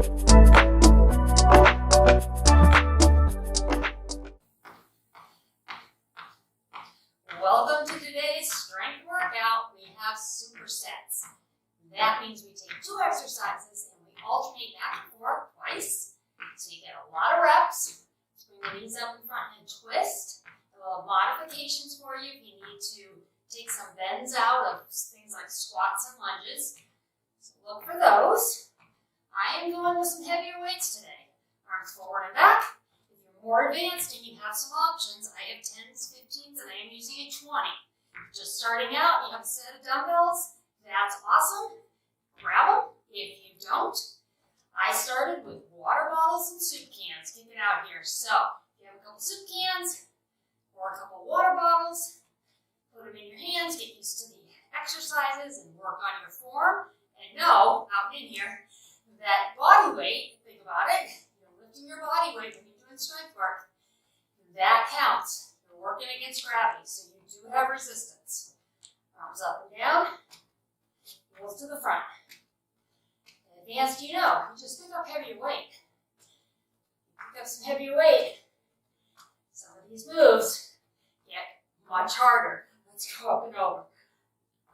Welcome to today's strength workout. We have supersets. That means we take 2 exercises and we alternate back and forth twice. So you get a lot of reps. Bring the knees up in front and twist. A little modifications for you if you need to take some bends out of things like squats and lunges. So look for those. I am going with some heavier weights today. Arms forward and back. If you're more advanced and you have some options, I have 10s, 15s, and I am using a 20. Just starting out, you have a set of dumbbells. That's awesome. Grab them. If you don't, I started with water bottles and soup cans. Kick it out here. So, if you have a couple soup cans or a couple water bottles, put them in your hands, get used to the exercises and work on your form. And know, out in here, that body weight, think about it, you're lifting your body weight when you're doing strength work, that counts. You're working against gravity, so you do have resistance. Arms up and down, heels to the front. Advanced, you know, you just pick up heavier weight. Pick up some heavier weight. Some of these moves get much harder. Let's go up and over.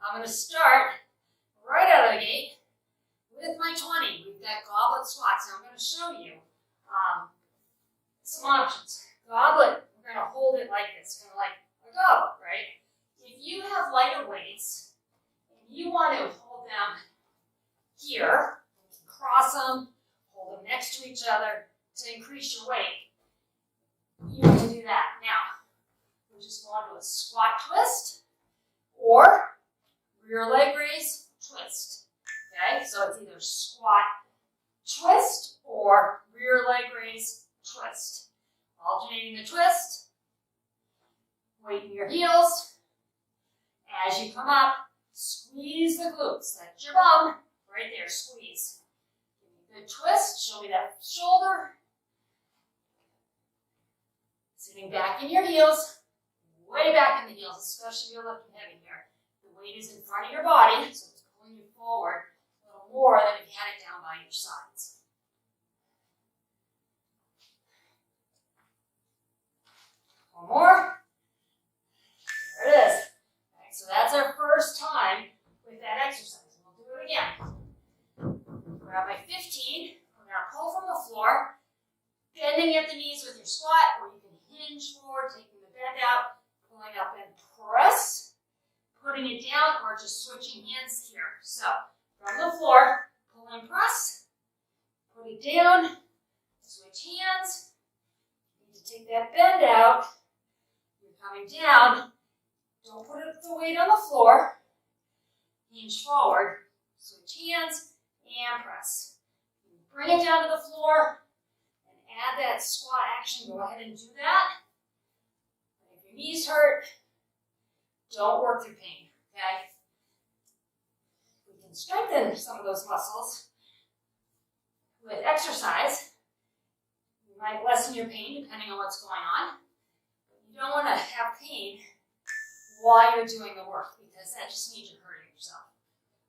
I'm going to start right out of the gate with my 20. We've got goblet squats. Now I'm going to show you some options. Goblet, we're going to hold it like this, kind of like a goblet, right? If you have lighter weights and you want to hold them here, cross them, hold them next to each other to increase your weight, you can do that. Now, we'll just go into a squat twist or rear leg raise twist. Okay, so it's either squat twist or rear leg raise twist. Alternating the twist, weight in your heels. As you come up, squeeze the glutes. That's your bum. Right there, squeeze. Good twist, show me that shoulder. Sitting back in your heels, way back in the heels, especially if you're lifting heavy here. The weight is in front of your body, so it's pulling you forward a little more than if you had it down by your sides. One more. There it is. Okay, so that's our first time with that exercise. We'll do it again. Grab my 15, we're going to pull from the floor, bending at the knees with your squat, or you can hinge forward, taking the bend out, pulling up and press, putting it down, or just switching hands here. So, from the floor, pull and press, put it down, switch hands, you need to take that bend out, you're coming down, don't put the weight on the floor, hinge forward, switch hands, and press. Bring it down to the floor and add that squat action. Go ahead and do that. And if your knees hurt, don't work through pain, okay? We can strengthen some of those muscles with exercise. You might lessen your pain depending on what's going on. But you don't want to have pain while you're doing the work because that just means you're hurting yourself.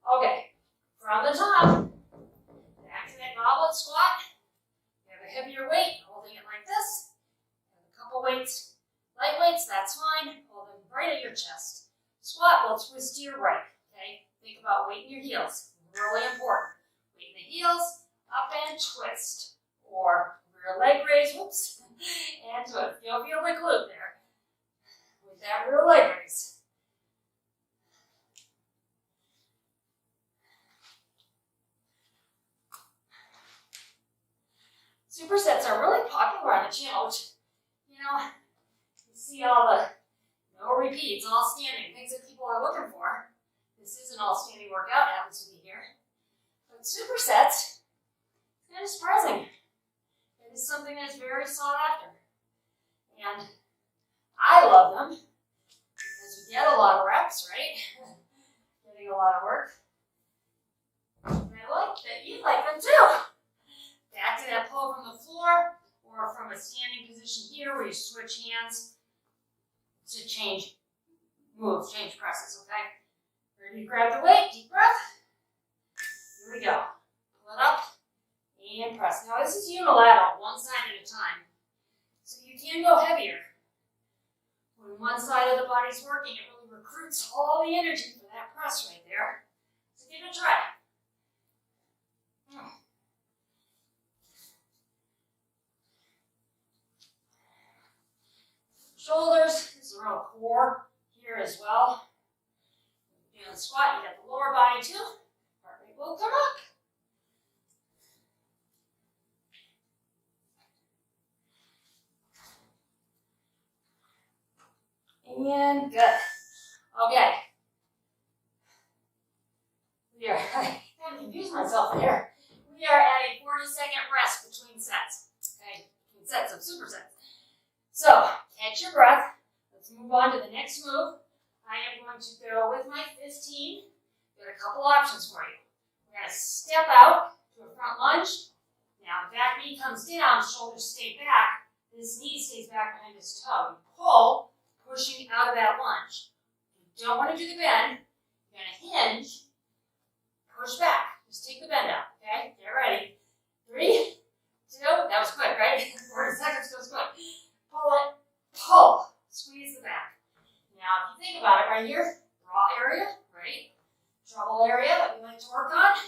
Okay, from the top, back to that goblet squat. You have a heavier weight, holding it like this. Have a couple weights, light weights, that's fine. Hold them right at your chest. Squat, we'll twist to your right, okay? Think about weight in your heels, really important. Weight in the heels, up and twist. Or rear leg raise, whoops, and twist. You'll feel the glute there with that rear leg raise. Supersets are really popular on the channel, which, you see all the no repeats, all standing, things that people are looking for. This is an all standing workout, happens to be here. But supersets, it's kind of surprising. It is something that's very sought after. And I love them because you get a lot of reps, right? Getting a lot of work. And I like that you like them too. Back to that pull from the floor or from a standing position here where you switch hands to change moves, change presses, okay? Ready to grab the weight, deep breath. Here we go. Pull it up and press. Now this is unilateral, one side at a time. So you can go heavier. When one side of the body's working, it really recruits all the energy for that press right there. So give it a try. Shoulders, this is a real core here as well. Doing the squat, you got the lower body too. Heart rate will come up. And good. Okay. We are, I kind of confused myself there. We are at a 40-second rest between sets. Okay, between sets of supersets. So, catch your breath. Let's move on to the next move. I am going to go with my 15. Got a couple options for you. We're going to step out to a front lunge. Now, the back knee comes down, shoulders stay back. This knee stays back behind his toe. You pull, pushing out of that lunge. You don't want to do the bend. You're going to hinge, push back. Just take the bend out, okay? Get ready. 3, 2, that was quick, right? 40 seconds goes quick. Pull it, pull, squeeze the back. Now, if you think about it right here, raw area, right? Trouble area that we like to work on.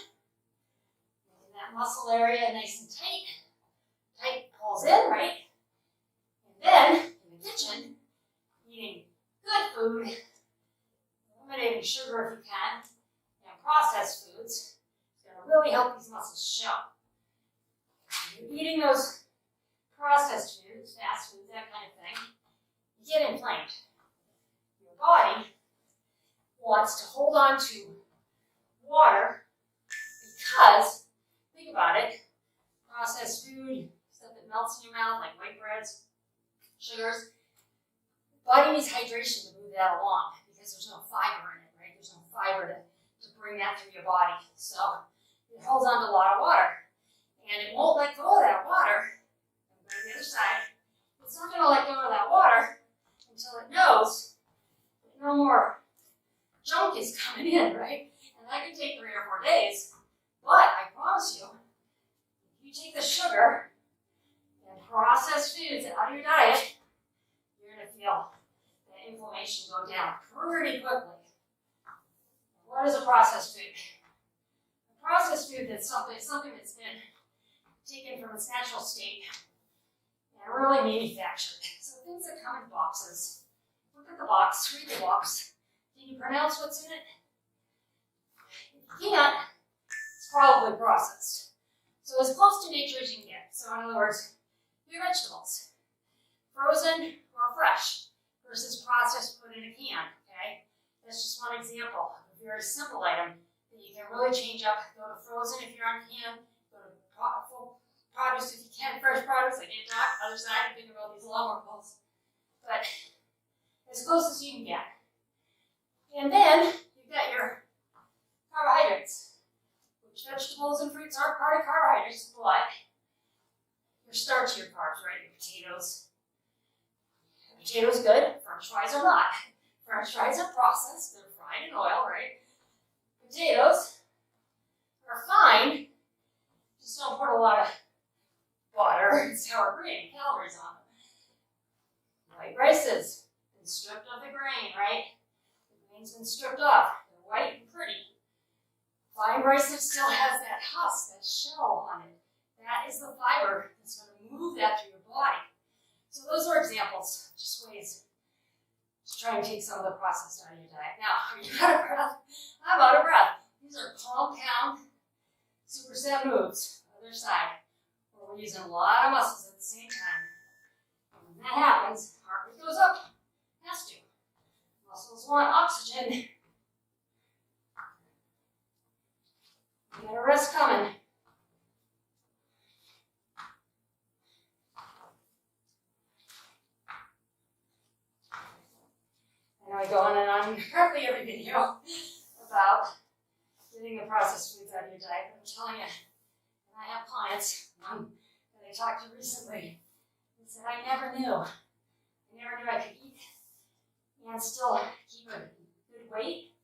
Making that muscle area nice and tight. Tight pulls in, right? And then, in the kitchen, eating good food, eliminating sugar if you can, and processed foods, is going to really help these muscles show. You're eating those processed foods, fast foods, that kind of thing, you get inflamed. Your body wants to hold on to water because, think about it, processed food, stuff that melts in your mouth, like white breads, sugars, the body needs hydration to move that along because there's no fiber in it, right? There's no fiber to bring that through your body. So it holds on to a lot of water. And it won't let go of that water. And go to the other side. It's not going to let go of that water until it knows that no more junk is coming in, right? And that can take 3 or 4 days. But I promise you, if you take the sugar and processed foods out of your diet, you're going to feel the inflammation go down pretty quickly. What is a processed food? A processed food that's something that's been taken from its natural state and really manufactured. So things that come in boxes. Look at the box, read the box. Can you pronounce what's in it? If you can't, it's probably processed. So as close to nature as you can get. So in other words, your vegetables, frozen or fresh versus processed put in a can, okay? That's just one example of a very simple item that you can really change up. Go to frozen if you're on can, go to full produce if you can, fresh produce, like in dock, other side, think about these long workballs. But as close as you can get. And then you've got your carbohydrates, which vegetables and fruits are part of carbohydrates, but your starchier carbs, right? Your potatoes. Potatoes good, French fries are not. French fries are processed, they're fried in oil, right? Potatoes are fine, just don't put a lot of water and sour cream, calories on them. White rices, been stripped of the grain, right? The grain's been stripped off. They're white and pretty. Fine rice that still has that husk, that shell on it. That is the fiber that's going to move that through your body. So those are examples, just ways to try and take some of the processed out of your diet. Now, are you out of breath? I'm out of breath. These are compound superset moves. Other side. We're using a lot of muscles at the same time. And when that happens, heart rate goes up. It has to. Muscles want oxygen. You got a rest coming. I know I go on and on practically every video about getting the processed foods out of your diet, but I'm telling you, and I have clients, one that I talked to recently, who said, I never knew I could eat and still keep a good weight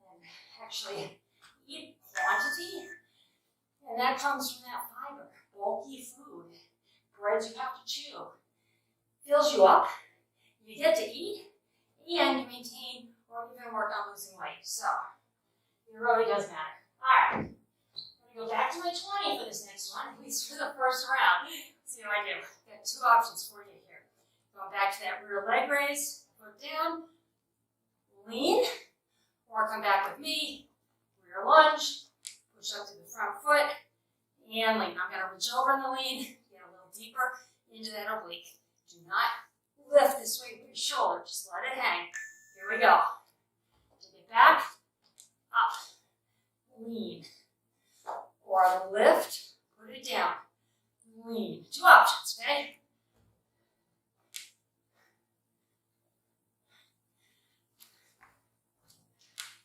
and actually eat quantity. And that comes from that fiber, bulky food, breads you have to chew, fills you up, you get to eat, and you maintain or even work on losing weight. So it really does matter. All right, I'm gonna go back to my 20 for this next one, at least for the first round. Let's see how I do. Got two options for you here. Going back to that rear leg raise, foot down, lean, or come back with me, rear lunge, push up to the front foot, and lean. I'm gonna reach over in the lean, get a little deeper into that oblique. Do not lift this weight with your shoulder, just let it hang. Here we go. Take it back, up, lean. Or lift, put it down, lean. Two options, okay?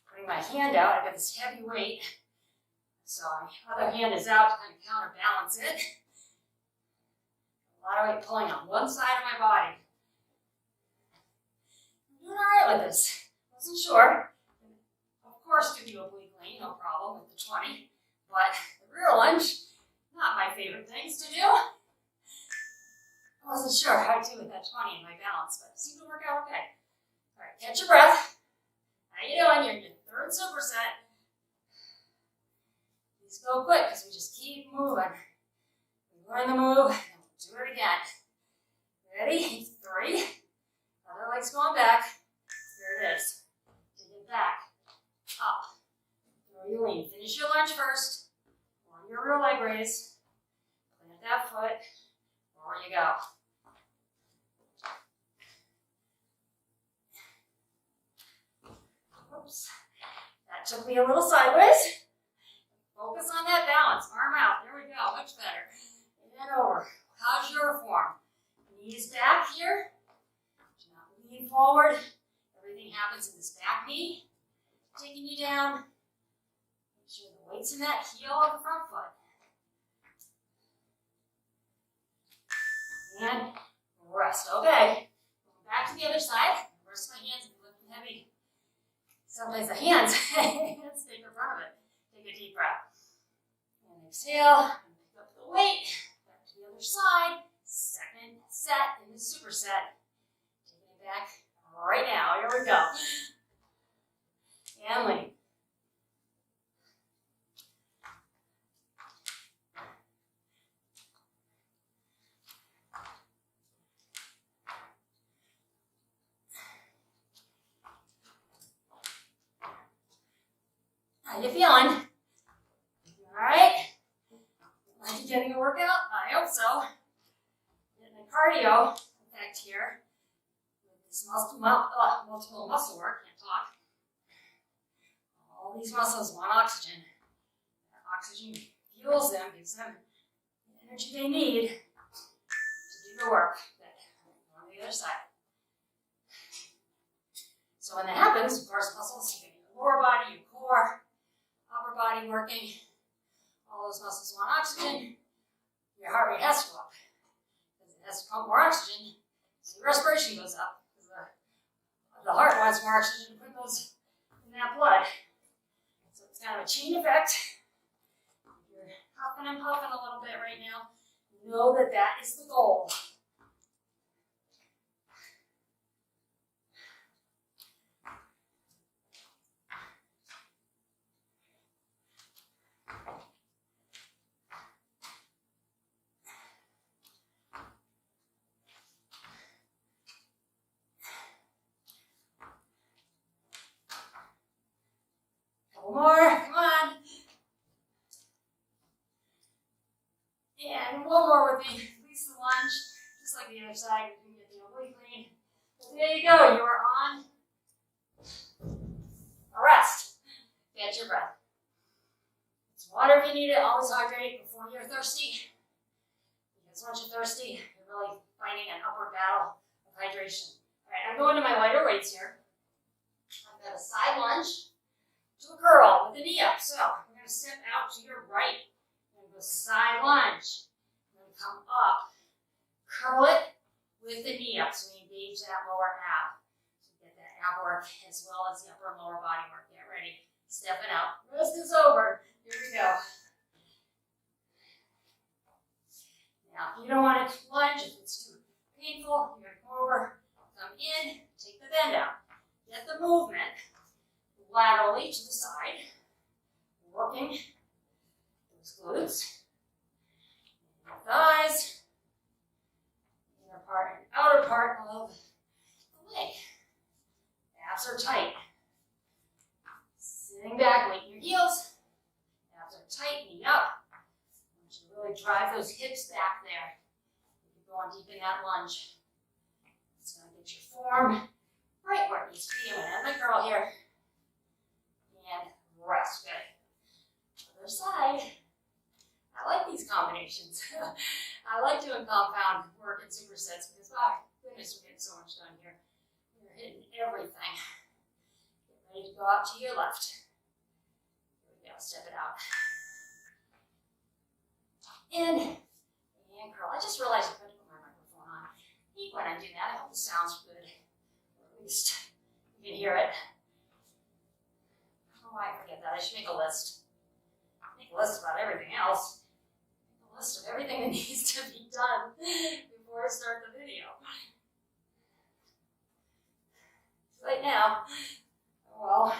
Putting my hand out, I've got this heavy weight, so my other hand is out to kind of counterbalance it. A lot of weight pulling on one side of my body. I'm doing all right with this. Wasn't sure. Of course, do the oblique lean, no problem with the 20. But the rear lunge, not my favorite things to do. I wasn't sure how to do with that 20 in my balance, but it seemed to work out okay. All right, catch your breath. How you doing? You're in your third superset. Please go quick because we just keep moving. We learn the move, and we'll do it again. Ready? 3. Other leg's going back. There it is. Take it back. Up. Throw your lean. Finish your lunge first. On your rear leg raise. Plant that foot. Forward you go. Oops. That took me a little sideways. Focus on that balance. Arm out. There we go. Much better. And over. How's your form? Knees back here. Do not lean forward. Everything happens in this back knee. Taking you down. Make sure the weight's in that heel of the front foot. And rest. Okay. Going back to the other side. Rest my hands and lifting heavy. Sometimes the hands stick in front of it. Take a deep breath. And exhale. And pick up the weight. Back to the other side. Second set in the superset. Taking it back right now. Here we go. And lean. How you feeling? All right? Are you getting a workout? I hope so. Getting a cardio effect here. With this multiple muscle work, can't talk. All these muscles want oxygen. That oxygen fuels them, gives them the energy they need to do the work. On the other side. So when that happens, of course, muscles, you get your lower body, your core, upper body working. All those muscles want oxygen. Your heart rate has to go up because it has to pump more oxygen. So your respiration goes up because the heart wants more oxygen to put those in that blood. So it's kind of a chain effect. If you're huffing and puffing a little bit right now, know that that is the goal. More, come on. And one more with me. Release the lunge, just like the other side. You can get the oblique lean. But there you go. You are on a rest. Catch your breath. Some water if you need it. Always hydrate before you're thirsty. Because once you're thirsty, you're really fighting an upward battle of hydration. All right, I'm going to my lighter weights here. I've got a side lunge to a curl with the knee up. So we're going to step out to your right and go side lunge. We're going to come up, curl it with the knee up so we engage that lower ab. So get that ab work as well as the upper and lower body work. Get ready. Stepping out. Rest is over. Here we go. Now, if you don't want to lunge, if it's too painful, you're going to come over, come in, take the bend out. Get the movement laterally to the side, working those glutes, your thighs, inner part and outer part of the leg. Abs are tight. Sitting back, weight in your heels. Abs are tight, knee up. I want you to really drive those hips back there. You're going deep in that lunge. It's going to get your form right where it needs to be. I'm going to have my curl here. And rest. Good. Other side. I like these combinations. I like doing compound work in supersets because, my goodness, we're getting so much done here. We're hitting everything. Get ready to go out to your left. Here we go. Step it out. In and curl. I just realized I forgot to put my microphone on. I hate when I do that. I hope the sound's good. Or at least you can hear it. Oh, I forget that. I should make a list. Make a list about everything else. Make a list of everything that needs to be done before I start the video. Right now, well,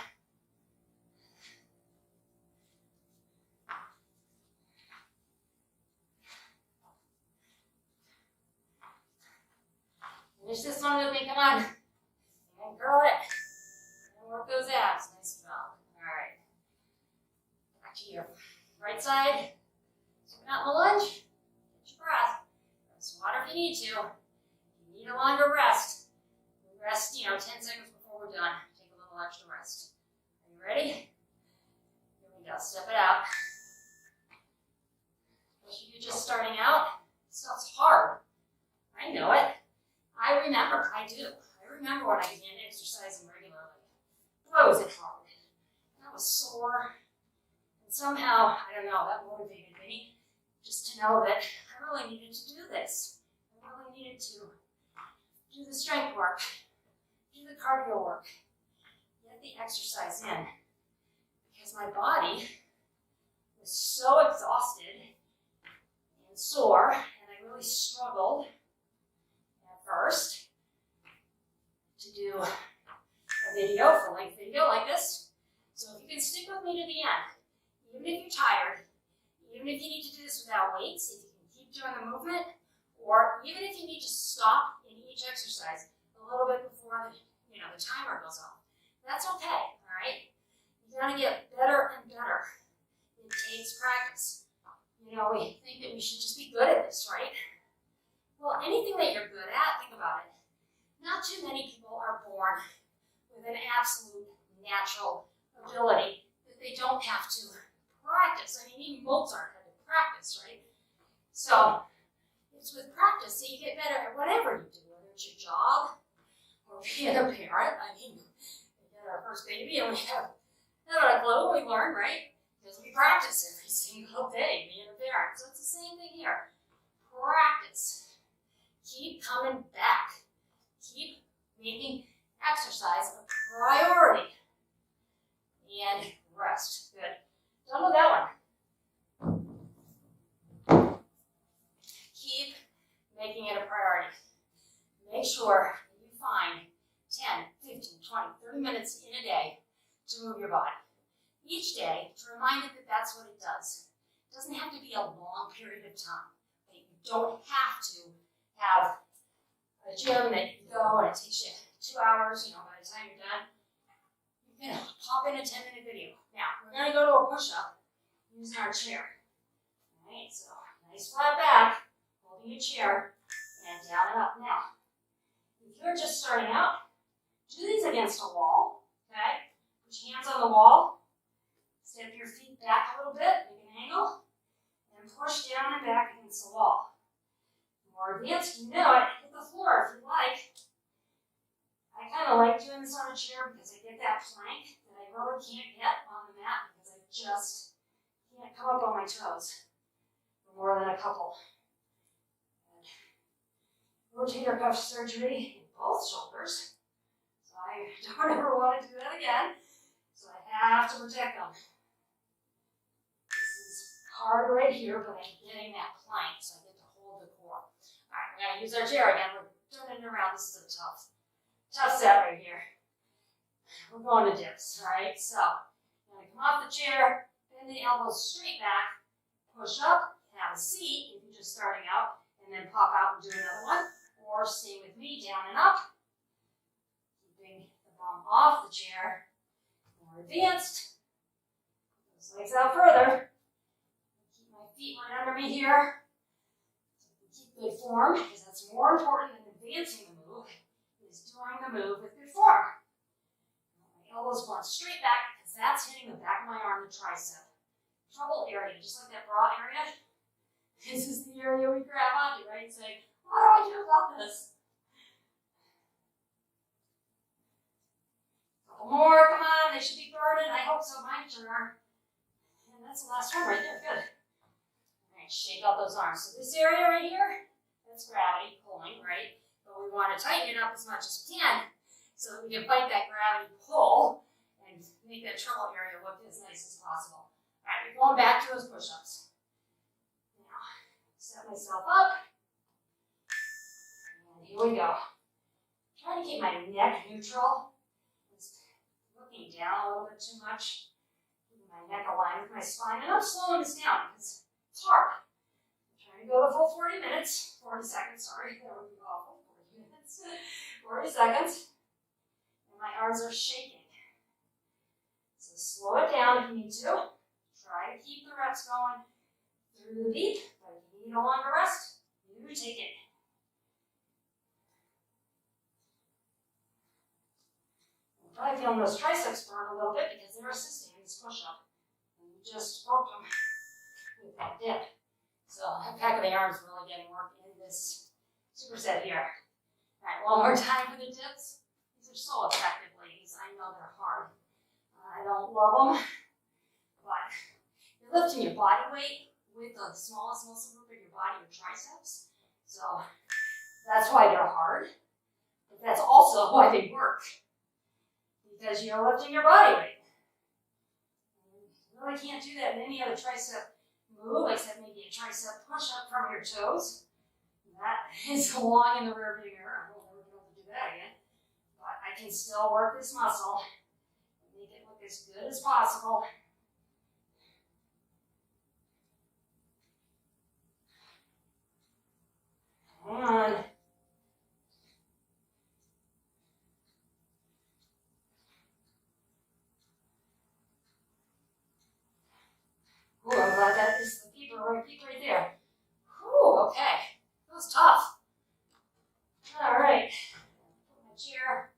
finish this one with me, come on. And curl it. And work those abs. Nice job. Alright. Back to your right side. Swing out in the lunge. Get your breath. Grab some water if you need to. If you need a longer rest, rest, 10 seconds before we're done. Take a little extra rest. Are you ready? Here we go. Step it out. If you're just starting out, stuff's hard. I know it. I remember. I do. I remember when I began exercising regularly. Boy, was it hard. I was sore. And somehow, I don't know, that motivated me just to know that I really needed to do this. I really needed to do the strength work. Do the cardio work. Get the exercise in. Because my body was so exhausted and sore, and I really struggled at first to do a video, full-length video like this. So if you can stick with me to the end, even if you're tired, even if you need to do this without weights, if you can keep doing the movement, or even if you need to stop in each exercise a little bit before the timer goes off. That's okay, all right? You're gonna get better and better. It takes practice. We think that we should just be good at this, right? Well, anything that you're good at, think about it. Not too many people are born with an absolute natural ability that they don't have to practice. I mean, even Mozart had to practice, right? So, it's with practice that you get better at whatever you do, whether it's your job, or being a parent. I mean, we get our first baby and we have not a clue. We learn, right? Because we practice every single day being a parent. So it's the same thing here. Practice. Keep coming back. Keep making exercise a priority. And rest. Good. Done with that one. Keep making it a priority. Make sure find 10, 15, 20, 30 minutes in a day to move your body. Each day, to remind it that that's what it does. It doesn't have to be a long period of time. You don't have to have a gym that you go and it takes you 2 hours, by the time you're done. You can pop in a 10-minute video. Now, we're going to go to a push-up using our chair. All right, so nice flat back, holding your chair, and down and up. Now, if you're just starting out, do these against a wall, okay? Put your hands on the wall, step your feet back a little bit, make an angle, and push down and back against the wall. More advanced, you know it, hit the floor if you like. I kind of like doing this on a chair because I get that plank that I really can't get on the mat because I just can't come up on my toes for more than a couple. Rotator cuff surgery in both shoulders. So I don't ever want to do that again. So I have to protect them. This is hard right here, but I'm getting that plank, so I get to hold hold the core. All right, we're going to use our chair again. We're turning it around. This is a tough set right here. We're going to dips, all right? So, I'm going to come off the chair, bend the elbows straight back, push up, have a seat if you're just starting out, and then pop out and do another one. Or stay with me, down and up. Keeping the bum off the chair. More advanced. Those legs out further. Keep my feet right under me here. Keep good form, because that's more important than advancing the move, is doing the move with good form. My elbows going straight back, because that's hitting the back of my arm, the tricep. Trouble area, just like that bra area. This is the area we grab onto, right? It's like, what do I do about this? A couple more, come on, they should be burning. I hope so, mine sure are. And that's the last one right there, good. All right, shake out those arms. So this area right here, that's gravity pulling, right? But we want to tighten it up as much as we can so that we can fight that gravity pull and make that trouble area look as nice as possible. All right, we're going back to those push-ups. Now, set myself up. Here we go. Trying to keep my neck neutral. Just looking down a little bit too much. Keeping my neck aligned with my spine. And I'm slowing this down because it's hard. I'm trying to go the full 40 minutes. 40 seconds, sorry. That would be awful. 40 minutes. 40 seconds. And my arms are shaking. So slow it down if you need to. Try to keep the reps going through the beat. But if you need a longer rest, you take it. Probably feeling those triceps burn a little bit because they're assisting in this push-up. And you just work them with that dip. So the back of the arms really getting work in this superset here. All right, one more time for the dips. These are so effective, ladies. I know they're hard. I don't love them, but you're lifting your body weight with the smallest muscle group in your body, your triceps. So that's why they're hard. But that's also why they work. Because you're lifting your body weight. You really can't do that in any other tricep move, except maybe a tricep push-up from your toes. That is long in the rear view mirror. I won't ever be able to do that again. But I can still work this muscle and make it look as good as possible. Hang on. Ooh, I'm glad that is the peak right there. Ooh, okay. That was tough. All right. Put my chair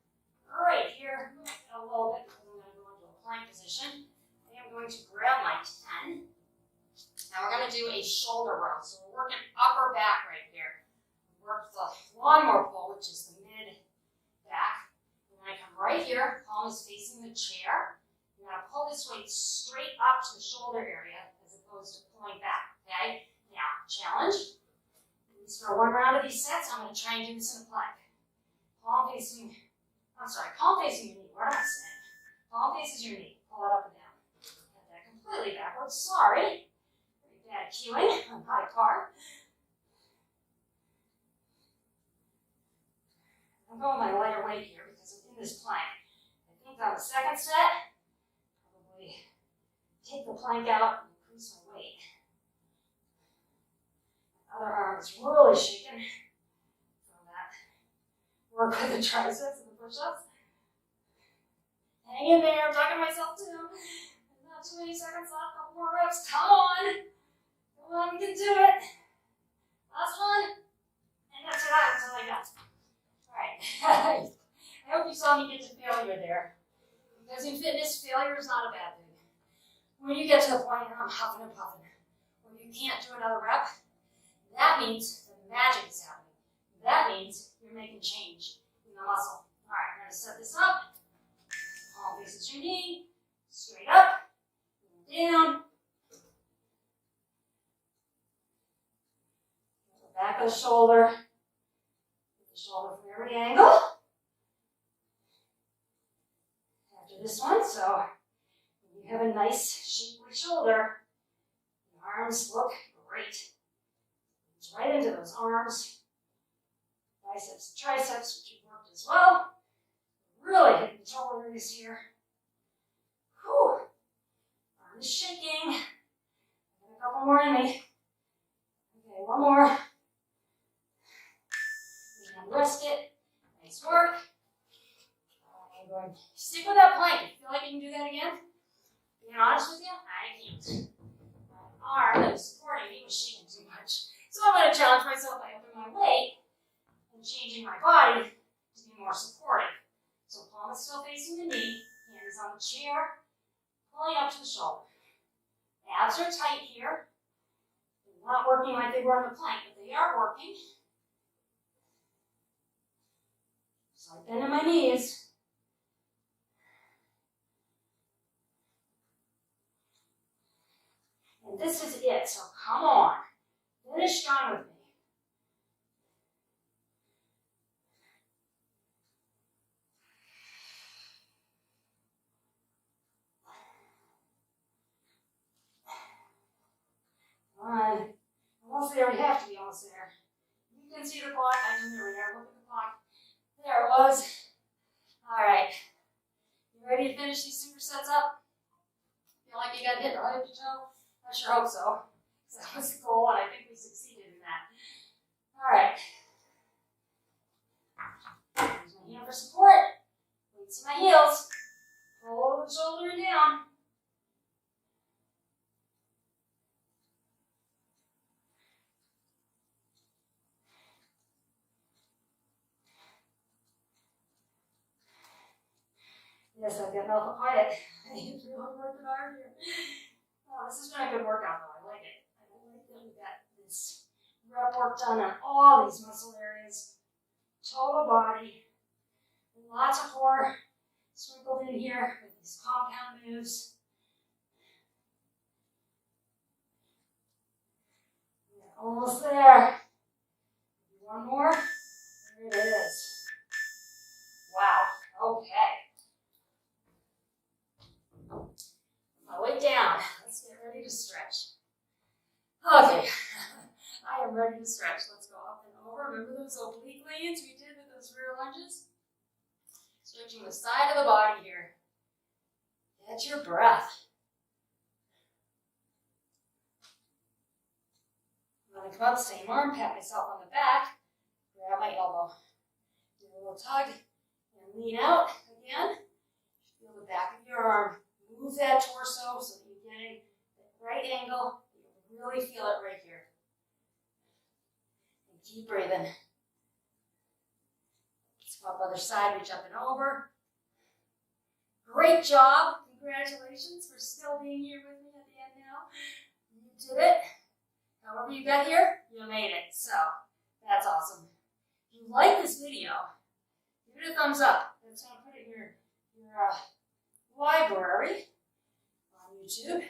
right here. Move it a little bit because I'm going to go into a plank position. I am going to grab my 10. Now we're going to do a shoulder row. So we're working upper back right here. Work the lawnmower pull, which is the mid back. I'm going to come right here. Palm is facing the chair. You're going to pull this weight straight up to the shoulder area as opposed to pulling back, okay? Now, challenge. At least for one round of these sets, I'm going to try and do this in a plank. Palm facing your knee. What am I saying? Palm faces your knee. Pull it up and down. Got that completely backwards. Sorry. Very bad cueing on my part. I'm going my lighter weight here because I'm in this plank. I think on the second set, probably take the plank out and increase my weight. My other arm is really shaking from that work with the triceps and the push-ups. Hang in there, I'm talking to myself too. There's not too many seconds left, couple more reps, come on. Come on, we can do it. Last one. And that's it, that's all I got. Alright, I hope you saw me get to failure there. Because in fitness, failure is not a bad thing. When you get to the point where I'm huffing and puffing, where you can't do another rep, that means that the magic is happening. That means you're making change in the muscle. Alright, I'm going to set this up. Palm faces your knee, straight up, down. Back of the shoulder. Shoulder from every angle. After this one, so when you have a nice shapely shoulder, the arms look great. It's right into those arms, biceps, triceps, which you've worked as well. Really hitting the toe areas here. Whew. Arm is shaking. Got a couple more in me. Okay, one more. And rest it. Nice work. I'm going to stick with that plank. Feel like you can do that again? Being honest with you, I can't. My arm that was supporting me was shaking too much. So I'm going to challenge myself by upping my weight and changing my body to be more supportive. So palm is still facing the knee, hand is on the chair, pulling up to the shoulder. Abs are tight here. They're not working like they were on the plank, but they are working. Slight bend in my knees. And this is it, so come on. Finish strong with me. Alright, almost there, we have to be almost there. You can see the clock, I can never there, look at the clock. There it was. Alright, you ready to finish these supersets up? Feel like you got hit right at the toe? I sure hope so, because that was the goal and I think we succeeded in that. Alright. Use my hand for support, weights in my heels, pull the shoulder down. Yes, I've got mouth quiet. It's really working hard here. Oh, this has been a good workout though. I like it. I like that we got this rep work done on all these muscle areas. Total body. Lots of core sprinkled in here with these compound moves. We're almost there. One more. There it is. Wow. Okay. My weight down. Let's get ready to stretch. Okay, I am ready to stretch. Let's go up and over. Remember those oblique leans we did with those rear lunges? Stretching the side of the body here. Catch your breath. I'm going to come up, same arm, pat myself on the back, grab my elbow. Do a little tug and lean out again. Feel the back of your arm. Move that torso so that you're getting the right angle. You really feel it right here. And keep breathing. Let's go up other side, reach up and over. Great job. Congratulations for still being here with me at the end now. You did it. However you got here, you made it. So, that's awesome. If you like this video, give it a thumbs up. That's going to put it in your library on YouTube.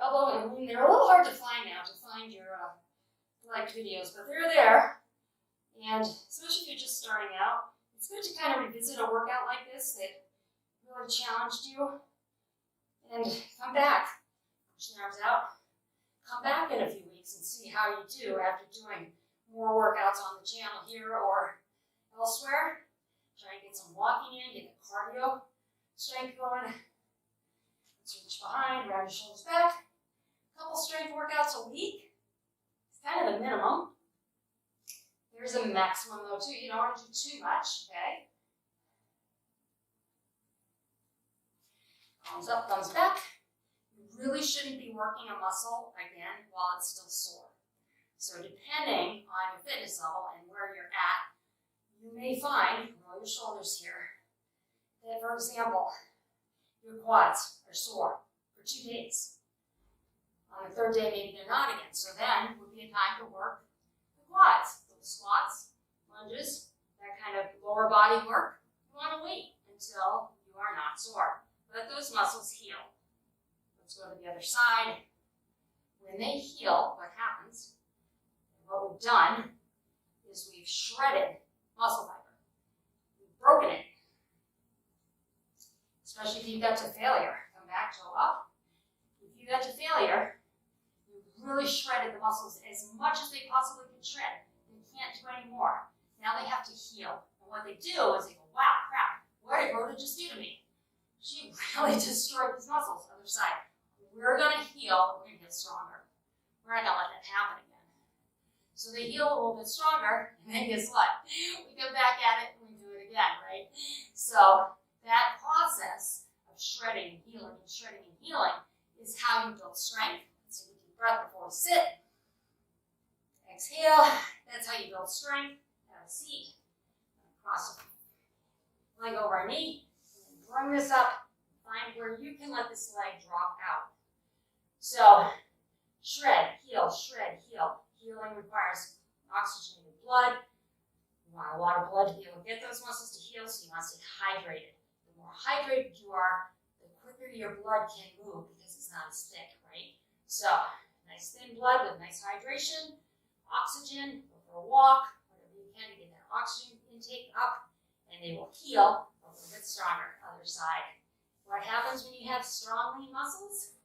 Elbow and lean. They're a little hard to find now, to find your liked videos, but they're there. And especially if you're just starting out, it's good to kind of revisit a workout like this that really challenged you. And come back. Push the arms out. Come back in a few weeks and see how you do after doing more workouts on the channel here or elsewhere. Try and get some walking in, get the cardio strength going. Let's reach behind, round your shoulders back. A couple strength workouts a week. It's kind of the minimum. There's a maximum though too. You don't want to do too much, okay? Thumbs up, thumbs back. You really shouldn't be working a muscle again while it's still sore. So depending on your fitness level and where you're at, you may find, roll your shoulders here, that, for example, your quads are sore for 2 days. On the third day, maybe they're not again. So then would be a time to work the quads. So the squats, lunges, that kind of lower body work. You want to wait until you are not sore. Let those muscles heal. Let's go to the other side. When they heal, what happens, and what we've done, is we've shredded muscle fiber. We've broken it. Especially if you got to failure. Come back, toe up. If you got to failure, you really shredded the muscles as much as they possibly can shred. They can't do any more. Now they have to heal. And what they do is they go, wow, crap, what did Rhoda just do to me? She really destroyed these muscles. Other side. We're going to heal. We're going to get stronger. We're not going to let that happen again. So they heal a little bit stronger, and then guess what? We come back at it and we do it again, right? So that process of shredding and healing is how you build strength. So you deep breath before we sit. Exhale. That's how you build strength. Have a seat. Cross the leg over our knee. And bring this up. Find where you can let this leg drop out. So shred, heal, shred, heal. Healing requires oxygenated blood. You want a lot of blood to be able to get those muscles to heal, so you want to stay hydrated. The more hydrated you are, the quicker your blood can move because it's not as thick, right? So, nice thin blood with nice hydration, oxygen, go for a walk, whatever you can to get that oxygen intake up, and they will heal a little bit stronger. Other side. What happens when you have strong lean muscles?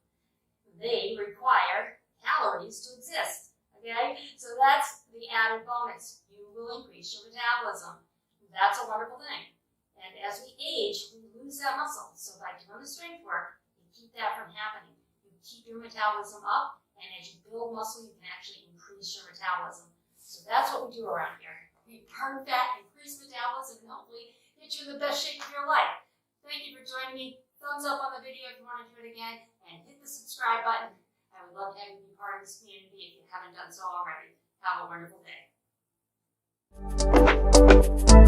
They require calories to exist. Okay, so that's the added bonus. You will increase your metabolism. That's a wonderful thing. And as we age, we lose that muscle. So by doing the strength work, you keep that from happening. You keep your metabolism up, and as you build muscle, you can actually increase your metabolism. So that's what we do around here. We burn fat, increase metabolism, and hopefully get you in the best shape of your life. Thank you for joining me. Thumbs up on the video if you want to do it again, and hit the subscribe button. I would love to have you be part of this community if you haven't done so already. Have a wonderful day.